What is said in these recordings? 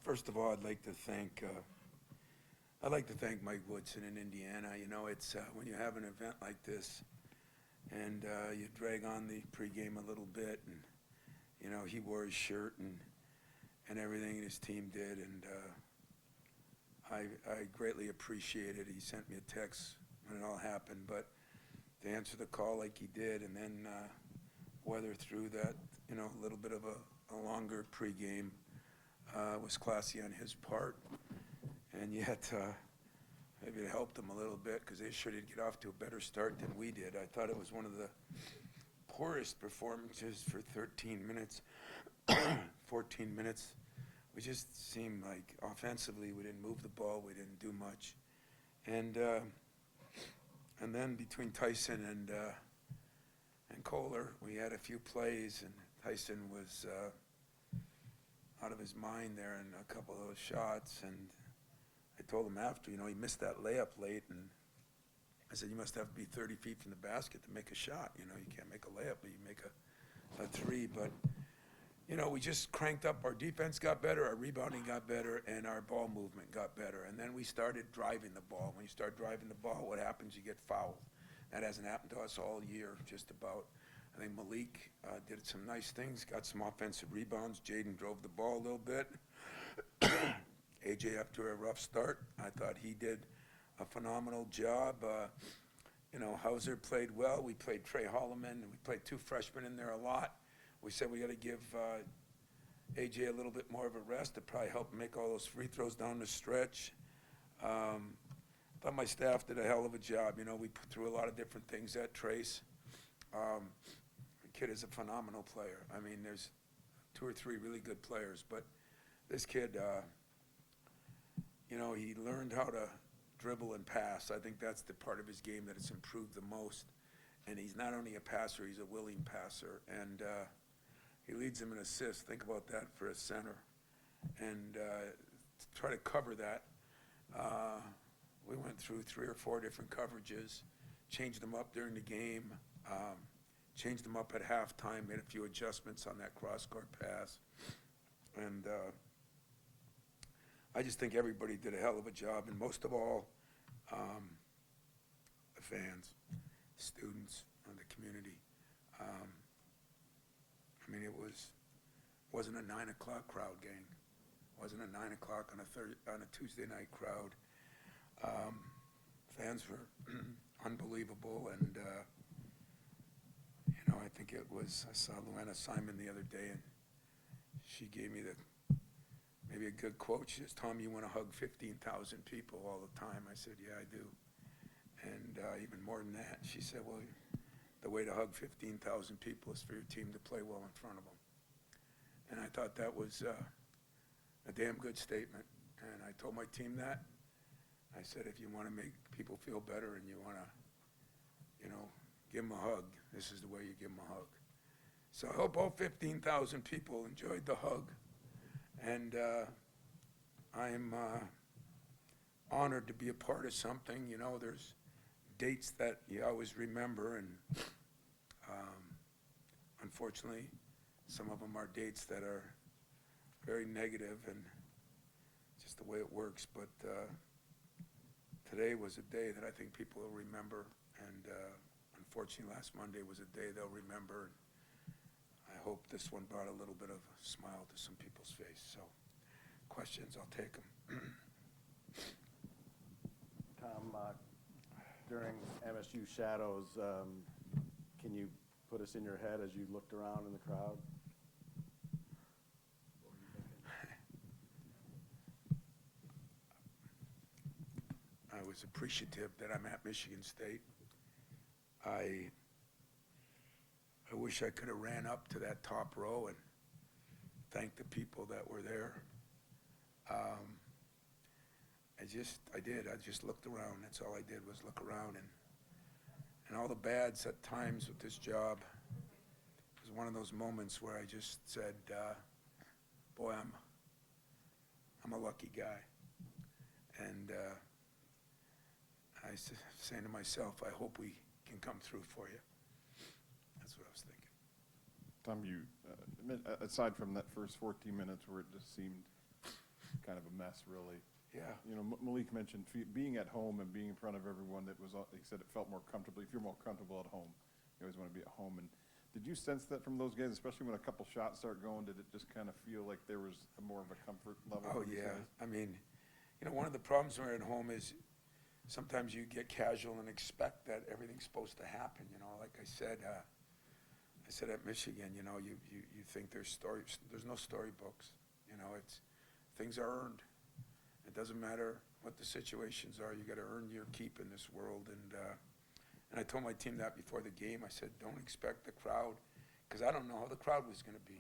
First of all, I'd like to thank Mike Woodson in Indiana. You know, it's when you have an event like this, and you drag on the pregame a little bit, and you know he wore his shirt and everything, and his team did, and I greatly appreciate it. He sent me a text when it all happened, but to answer the call like he did, and then weather through that, you know, a little bit of a longer pregame was classy on his part, and yet maybe it helped him a little bit because they sure did get off to a better start than we did. I thought it was one of the poorest performances for 13 minutes, 14 minutes. We just seemed like offensively we didn't move the ball, we didn't do much, and then between Tyson and Kohler, we had a few plays, and Tyson was out of his mind there in a couple of those shots, and I told him after, you know, he missed that layup late, and I said, you must have to be 30 feet from the basket to make a shot. You know, you can't make a layup, but you make a three. But, you know, we just cranked up. Our defense got better, our rebounding got better, and our ball movement got better. And then we started driving the ball. When you start driving the ball, what happens? You get fouled. That hasn't happened to us all year, just about. I think Malik did some nice things, got some offensive rebounds. Jaden drove the ball a little bit. AJ, after a rough start, I thought he did a phenomenal job. You know, Hauser played well. We played Trey Holloman, and we played two freshmen in there a lot. We said we got to give AJ a little bit more of a rest to probably help make all those free throws down the stretch. I thought my staff did a hell of a job. You know, we put through a lot of different things at Trace. The kid is a phenomenal player. I mean, there's two or three really good players, but this kid, you know, he learned how to dribble and pass. I think that's the part of his game that has improved the most. And he's not only a passer, he's a willing passer. And he leads them in assists. Think about that for a center. And to try to cover that, we went through 3 or 4 different coverages, changed them up during the game, changed them up at halftime, made a few adjustments on that cross-court pass. And I just think everybody did a hell of a job, and most of all, the fans, students, and the community. I mean, wasn't a 9 o'clock crowd, gang. It wasn't a 9 o'clock on a Tuesday night crowd. Fans were unbelievable, and you know, I think it was. I saw Luana Simon the other day, and she gave me maybe a good quote. She says, "Tom, you want to hug 15,000 people all the time?" I said, "Yeah, I do." And even more than that, she said, "Well, the way to hug 15,000 people is for your team to play well in front of them." And I thought that was a damn good statement. And I told my team that. I said, if you want to make people feel better and you want to, you know, give them a hug, this is the way you give them a hug. So I hope all 15,000 people enjoyed the hug. And I'm honored to be a part of something. You know, there's dates that you always remember, and unfortunately, some of them are dates that are very negative, and just the way it works. But today was a day that I think people will remember, and unfortunately, last Monday was a day they'll remember. I hope this one brought a little bit of a smile to some people's face. So, questions, I'll take them. Tom, during MSU Shadows, can you put us in your head as you looked around in the crowd? What were you thinking? I was appreciative that I'm at Michigan State. I wish I could have ran up to that top row and thanked the people that were there. I did. I just looked around. That's all I did was look around. And all the bads at times with this job, it was one of those moments where I just said, boy, I'm a lucky guy. And I was saying to myself, I hope we can come through for you. That's what I was thinking. Tom, you aside from that first 14 minutes where it just seemed kind of a mess, really. Yeah. You know, Malik mentioned being at home and being in front of everyone that was, he said it felt more comfortable. If you're more comfortable at home, you always want to be at home. And did you sense that from those guys, especially when a couple shots start going? Did it just kind of feel like there was more of a comfort level? Oh, for these yeah. guys? I mean, you know, one of the problems when we're at home is sometimes you get casual and expect that everything's supposed to happen. You know, like I said at Michigan, you know, you think there's stories. There's no storybooks. You know, it's things are earned. It doesn't matter what the situations are. You got to earn your keep in this world. And I told my team that before the game. I said, don't expect the crowd, because I don't know how the crowd was going to be.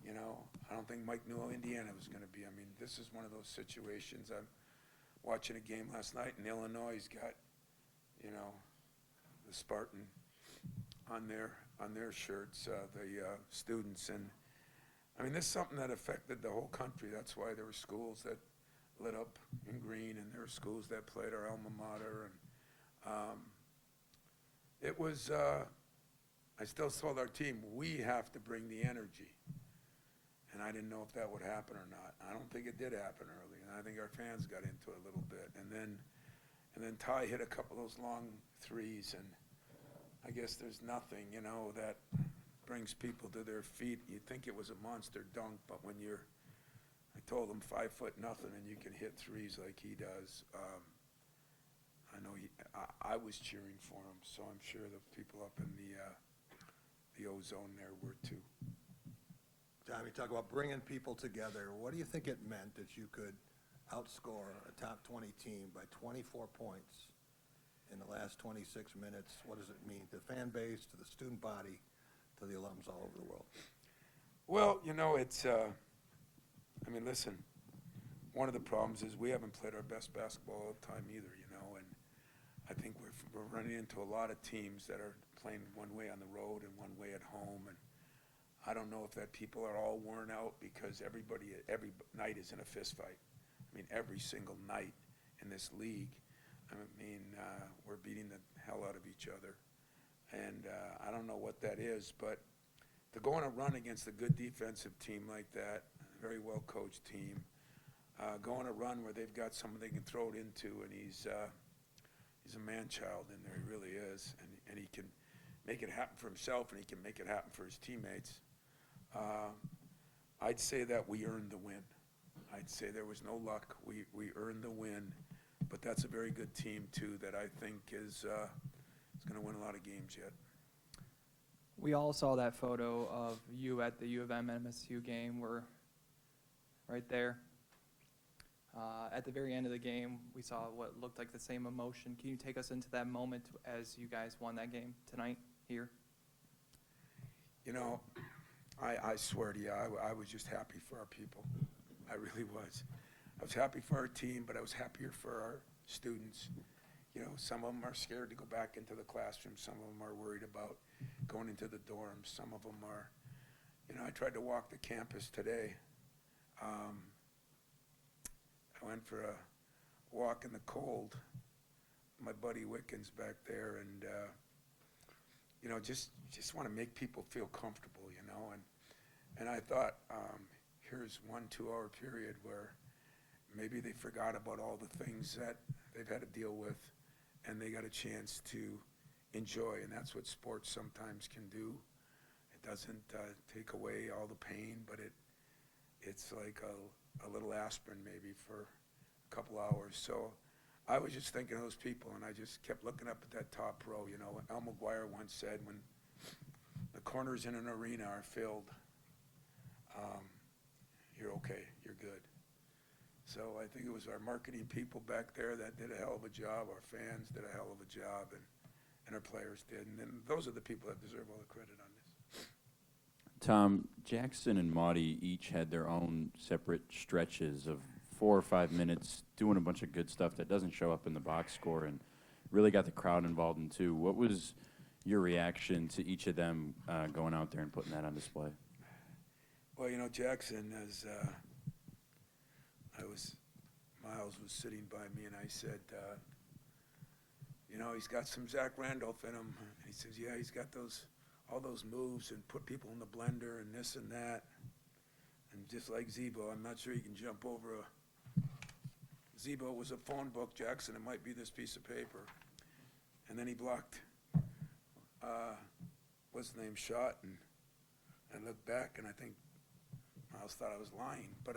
You know, I don't think Mike knew how Indiana was going to be. I mean, this is one of those situations. I'm watching a game last night, and Illinois got, you know, the Spartan on their shirts, the students. And I mean, this is something that affected the whole country. That's why there were schools that lit up in green, and there were schools that played our alma mater. And it was, I still told our team, we have to bring the energy. And I didn't know if that would happen or not. I don't think it did happen early, and I think our fans got into it a little bit. And then Ty hit a couple of those long threes, and I guess there's nothing, you know, that brings people to their feet. You'd think it was a monster dunk, but when I told him 5 foot nothing and you can hit threes like he does. I know I was cheering for him, so I'm sure the people up in the ozone there were too. Tom, you talk about bringing people together. What do you think it meant that you could outscore a top 20 team by 24 points in the last 26 minutes? What does it mean to the fan base, to the student body, to the alums all over the world? Well, you know, it's, I mean, listen, one of the problems is we haven't played our best basketball all the time either, you know, and I think we're running into a lot of teams that are playing one way on the road and one way at home, and I don't know if that people are all worn out because every night is in a fist fight. I mean, every single night in this league, I mean, we're beating the hell out of each other. And I don't know what that is, but to go on a run against a good defensive team like that, a very well-coached team, go on a run where they've got someone they can throw it into, and he's a man-child in there, he really is, and he can make it happen for himself, and he can make it happen for his teammates. I'd say that we earned the win. I'd say there was no luck. We earned the win, but that's a very good team too that I think is going to win a lot of games yet. We all saw that photo of you at the U of M MSU game. We're right there. At the very end of the game, we saw what looked like the same emotion. Can you take us into that moment as you guys won that game tonight here? You know, I swear to you, I was just happy for our people. I really was. I was happy for our team, but I was happier for our students. You know, some of them are scared to go back into the classroom. Some of them are worried about going into the dorms. Some of them are, you know, I tried to walk the campus today. I went for a walk in the cold. My buddy Wickens back there, and you know, just want to make people feel comfortable, you know. And I thought, here's 1-2 hour period where maybe they forgot about all the things that they've had to deal with, and they got a chance to enjoy, and that's what sports sometimes can do. It doesn't take away all the pain, but it's like a little aspirin maybe for a couple hours. So I was just thinking of those people, and I just kept looking up at that top row. You know, Al McGuire once said, when the corners in an arena are filled, you're okay, you're good. So I think it was our marketing people back there that did a hell of a job, our fans did a hell of a job, and our players did. And then those are the people that deserve all the credit on this. Tom, Jackson and Maudie each had their own separate stretches of 4 or 5 minutes doing a bunch of good stuff that doesn't show up in the box score and really got the crowd involved in too. What was your reaction to each of them going out there and putting that on display? Well, you know, Jackson, as Miles was sitting by me, and I said, you know, he's got some Zach Randolph in him. And he says, yeah, he's got all those moves and put people in the blender and this and that. And just like Zebo, I'm not sure he can jump over a, Zebo was a phone book, Jackson, it might be this piece of paper. And then he blocked, what's the name, shot, and I looked back, and I think Miles thought I was lying. But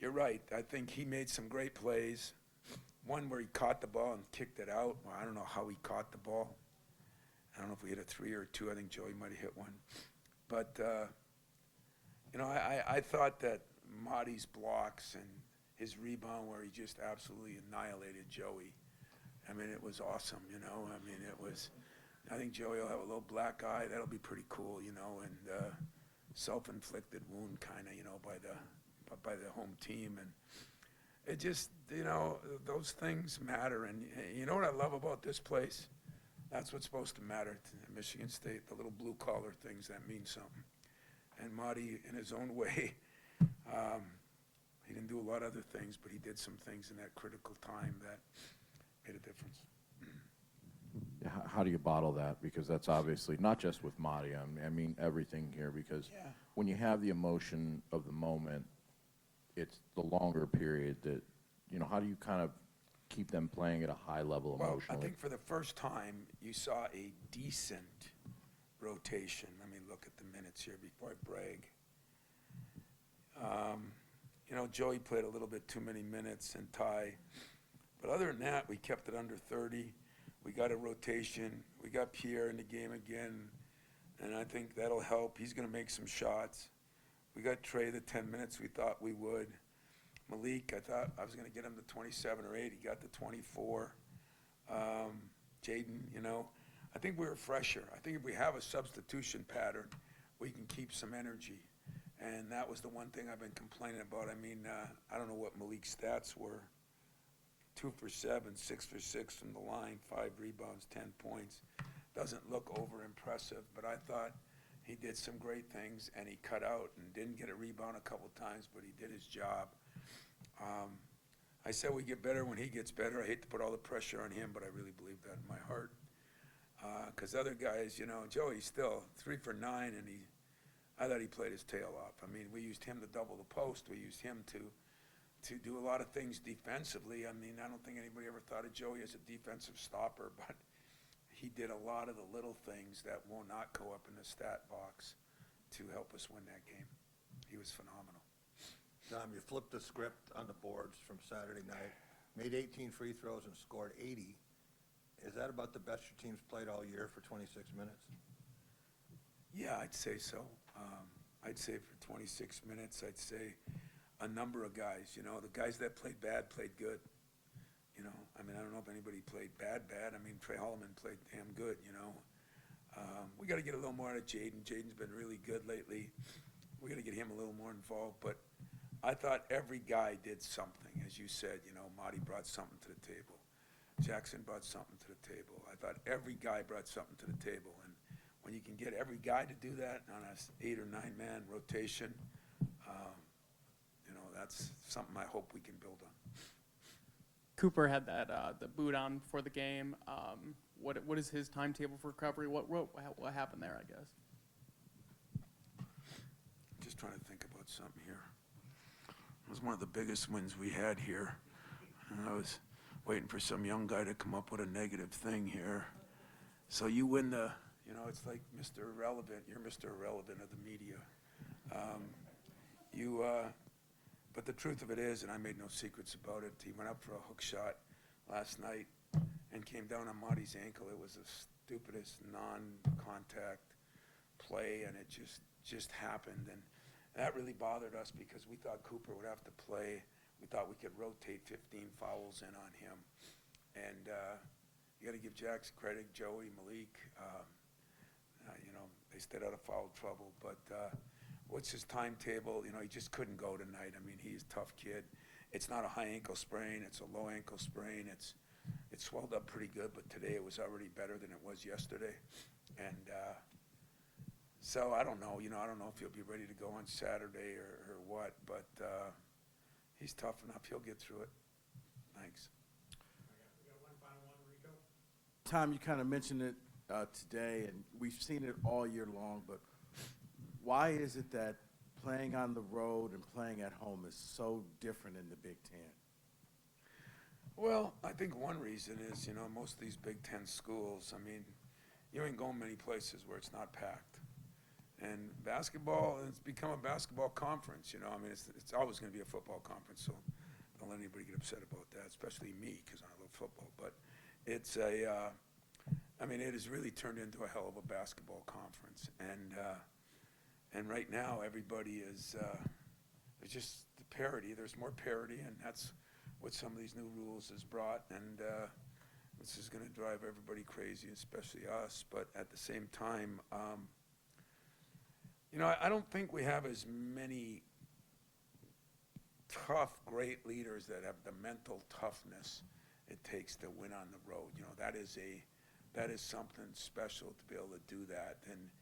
you're right, I think he made some great plays. One where he caught the ball and kicked it out. Well, I don't know how he caught the ball. I don't know if we hit a 3 or a 2. I think Joey might have hit one. But, you know, I thought that Marty's blocks and his rebound where he just absolutely annihilated Joey. I mean, it was awesome, you know. I mean, it was, I think Joey will have a little black eye. That'll be pretty cool, you know, and self-inflicted wound kind of, you know, by the home team. And it just, you know, those things matter. And you know what I love about this place? That's what's supposed to matter to Michigan State, the little blue-collar things that mean something. And Marty, in his own way, he didn't do a lot of other things, but he did some things in that critical time that made a difference. Yeah, how do you bottle that? Because that's obviously not just with Marty. I mean everything here. Because Yeah. when you have the emotion of the moment, it's the longer period that, you know, how do you kind of keep them playing at a high level Well, emotionally? I think for the first time, you saw a decent rotation. Let me look at the minutes here before I brag. You know, Joey played a little bit too many minutes, and Ty. But other than that, we kept it under 30. We got a rotation. We got Pierre in the game again, and I think that'll help. He's going to make some shots. We got Trey the 10 minutes we thought we would. Malik, I thought I was going to get him to 27 or 8. He got to 24. Jaden, you know, I think we were fresher. I think if we have a substitution pattern, we can keep some energy. And that was the one thing I've been complaining about. I mean, I don't know what Malik's stats were. 2 for 7, 6 for 6 from the line, 5 rebounds, 10 points. Doesn't look over impressive, but I thought he did some great things, and he cut out and didn't get a rebound a couple times, but he did his job. I said we get better when he gets better. I hate to put all the pressure on him, but I really believe that in my heart. Because other guys, you know, Joey's still 3 for 9, and I thought he played his tail off. I mean, we used him to double the post. We used him to do a lot of things defensively. I mean, I don't think anybody ever thought of Joey as a defensive stopper, but he did a lot of the little things that will not go up in the stat box to help us win that game. He was phenomenal. Tom, you flipped the script on the boards from Saturday night, made 18 free throws and scored 80. Is that about the best your team's played all year for 26 minutes? Yeah, I'd say so. I'd say for 26 minutes, I'd say a number of guys, you know, the guys that played bad played good. You know, I mean, I don't know if anybody played bad. I mean, Trey Holloman played damn good, you know. We got to get a little more out of Jaden. Jaden's been really good lately. We got to get him a little more involved. But I thought every guy did something, as you said. You know, Marty brought something to the table. Jackson brought something to the table. I thought every guy brought something to the table. And when you can get every guy to do that on a 8 or 9 man rotation, you know, that's something I hope we can build on. Cooper had that the boot on for the game. What is his timetable for recovery? What happened there, I guess? Just trying to think about something here. It was one of the biggest wins we had here. And I was waiting for some young guy to come up with a negative thing here. So you win the, you know, it's like Mr. Irrelevant. You're Mr. Irrelevant of the media. But the truth of it is, and I made no secrets about it, he went up for a hook shot last night and came down on Marty's ankle. It was the stupidest non-contact play, and it just happened. And that really bothered us because we thought Cooper would have to play. We thought we could rotate 15 fouls in on him. And you got to give Jax credit, Joey, Malik. You know, they stayed out of foul trouble. But what's his timetable? You know, he just couldn't go tonight. I mean, he's a tough kid. It's not a high ankle sprain. It's a low ankle sprain. It's swelled up pretty good, but today it was already better than it was yesterday. And so I don't know. You know, I don't know if he'll be ready to go on Saturday or what, but he's tough enough. He'll get through it. Thanks. We got one final one, Rico. Tom, you kind of mentioned it today, and we've seen it all year long, but why is it that playing on the road and playing at home is so different in the Big Ten? Well, I think one reason is, most of these Big Ten schools, you ain't going many places where it's not packed. And basketball, it's become a basketball conference, it's always going to be a football conference, so don't let anybody get upset about that, especially me, because I love football. But it's it has really turned into a hell of a basketball conference. And right now, everybody is, there's just the parity. There's more parity, and that's what some of these new rules has brought. And this is going to drive everybody crazy, especially us. But at the same time, I don't think we have as many tough, great leaders that have the mental toughness it takes to win on the road. That is something special to be able to do that. And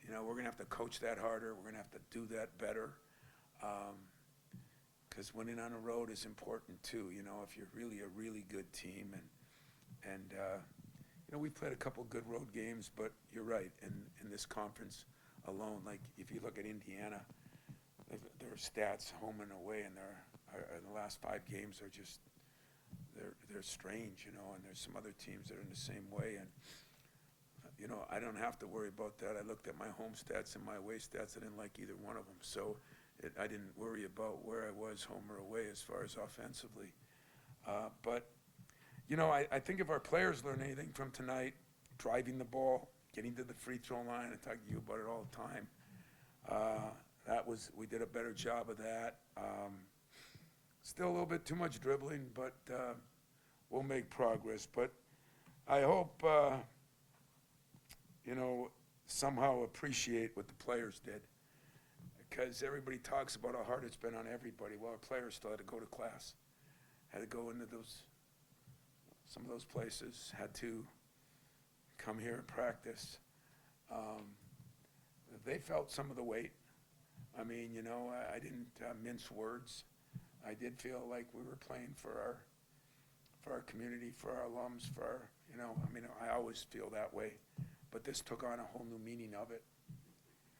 we're going to have to coach that harder. We're going to have to do that better. Because winning on the road is important too, if you're really a really good team. And we've played a couple good road games, but you're right, in this conference alone, like if you look at Indiana, their stats home and away in the last 5 games are just, they're strange, and there's some other teams that are in the same way. And, I don't have to worry about that. I looked at my home stats and my away stats. I didn't like either one of them. So I didn't worry about where I was, home or away, as far as offensively. But I think if our players learn anything from tonight, driving the ball, getting to the free throw line, I talk to you about it all the time. We did a better job of that. Still a little bit too much dribbling, but we'll make progress. But I hope, somehow appreciate what the players did. Because everybody talks about how hard it's been on everybody. Well, our players still had to go to class, had to go into some of those places, had to come here and practice. They felt some of the weight. I didn't mince words. I did feel like we were playing for our community, for our alums, I always feel that way. But this took on a whole new meaning of it.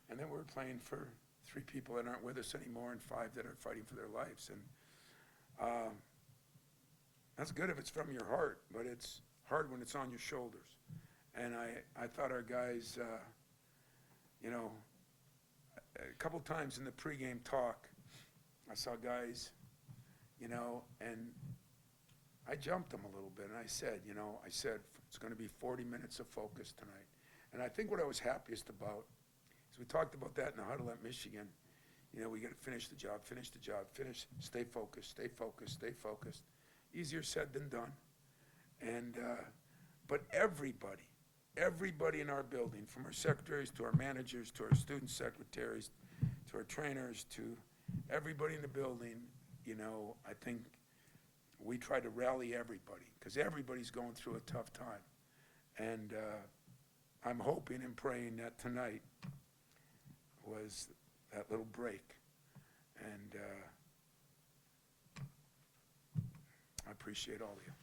And then we were playing for 3 people that aren't with us anymore and 5 that are fighting for their lives. And that's good if it's from your heart, but it's hard when it's on your shoulders. And I thought our guys, a couple times in the pregame talk, I saw guys, and I jumped them a little bit. And I said, it's going to be 40 minutes of focus tonight. And I think what I was happiest about, we talked about that in the huddle at Michigan. We got to finish the job, stay focused, stay focused, stay focused. Easier said than done. And, but everybody in our building, from our secretaries to our managers, to our student secretaries, to our trainers, to everybody in the building, I think we try to rally everybody, because everybody's going through a tough time. And I'm hoping and praying that tonight was that little break. And I appreciate all of you.